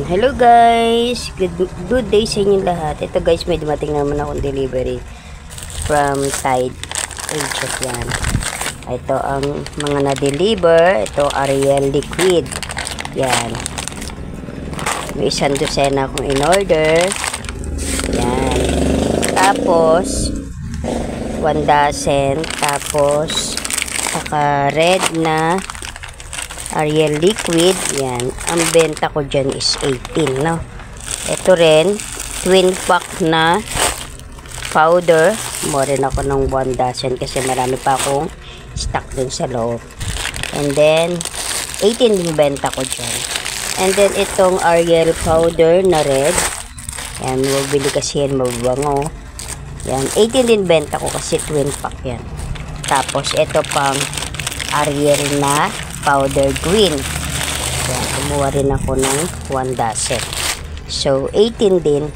Hello guys, good day sa inyo lahat. Ito guys, may dumating naman akong delivery from Tide Agent yan. Ito ang mga na-deliver. Ito Ariel liquid yan. May isang dosena akong in-order yan. Tapos 1 dozen. Tapos saka red na Ariel liquid, yan. Ang benta ko dyan is 18, no? Ito rin, twin pack na powder. Rin ako ng 1 dozen kasi marami pa akong stock dun sa loob. And then, 18 din benta ko dyan. And then, itong Ariel powder na red. Yan, mabili kasi yan, mababango. Yan, 18 din benta ko kasi twin pack yan. Tapos, ito pang Ariel na powder green. Yan, kumuha rin ako ng 1 dozen. So, 18 din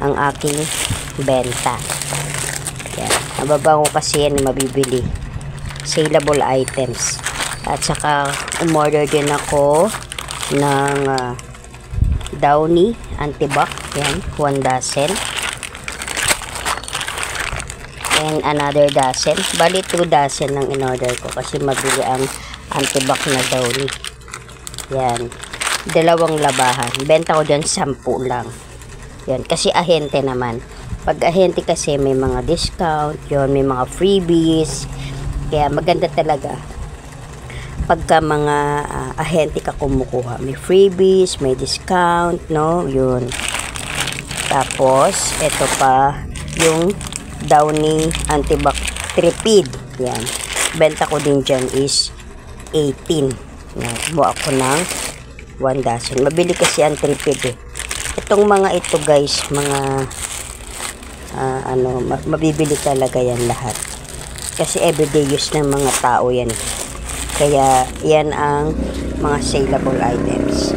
ang aking benta. Yan. Nababango kasi yan mabibili. Saleable items. At saka, umorder din ako ng Downy Antibac. Yan, 1 dozen. And another dozen. Bali, 2 dozen ang in-order ko kasi mabili ang Antibac na Downy. Yan. 2 labahan. Benta ko dyan 10 lang. Yan. Kasi ahente naman. Pag ahente kasi may mga discount. Yun. May mga freebies. Kaya maganda talaga. Pagka mga ahente ka kumukuha. May freebies. May discount. No? Yun. Tapos, ito pa yung Downy Antibac Tripid. Yan. Benta ko din dyan is 18. Buo ako ng 1 dozen. Mabili kasi ang tripid eh. Itong mga ito guys, mga mabibili talaga yan lahat. Kasi everyday use ng mga tao yan. Kaya yan ang mga saleable items.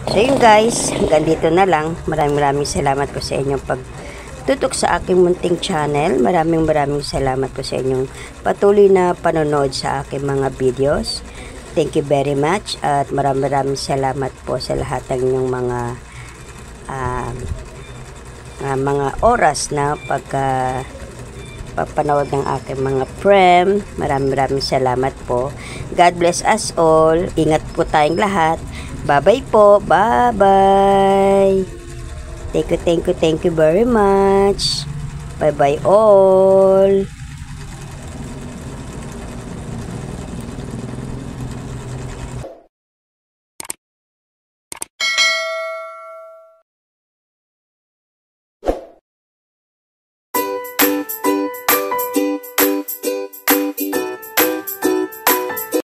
So yun guys, hanggang dito na lang. Maraming salamat po sa inyong pagtutok sa aking munting channel. Maraming salamat po sa inyong patuloy na panonood sa aking mga videos. Thank you very much at maraming salamat po sa lahat ng inyong mga oras na papanood ng aking mga prem. Maraming salamat po. God bless us all. Ingat po tayong lahat. Bye-bye po. Bye-bye. Thank you very much. Bye-bye all.